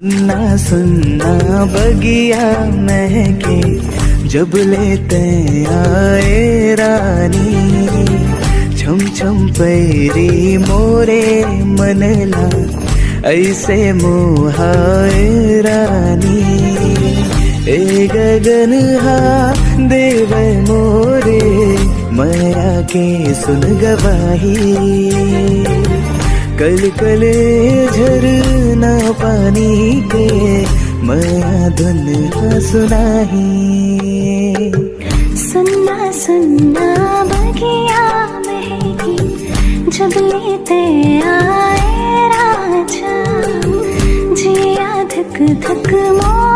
सुनना सुनना बगिया महके जब लेते आए रानी, छम छम पैरी मोरे मनला ऐसे मोहाए रानी। ए गगन हा देव मोरे माया के सुन गवाही, कल कले झरना पानी के माया धुन सुनाही। सुनना सुनना बगिया महकी जब लेते आए राजा, जिया धक धक मोर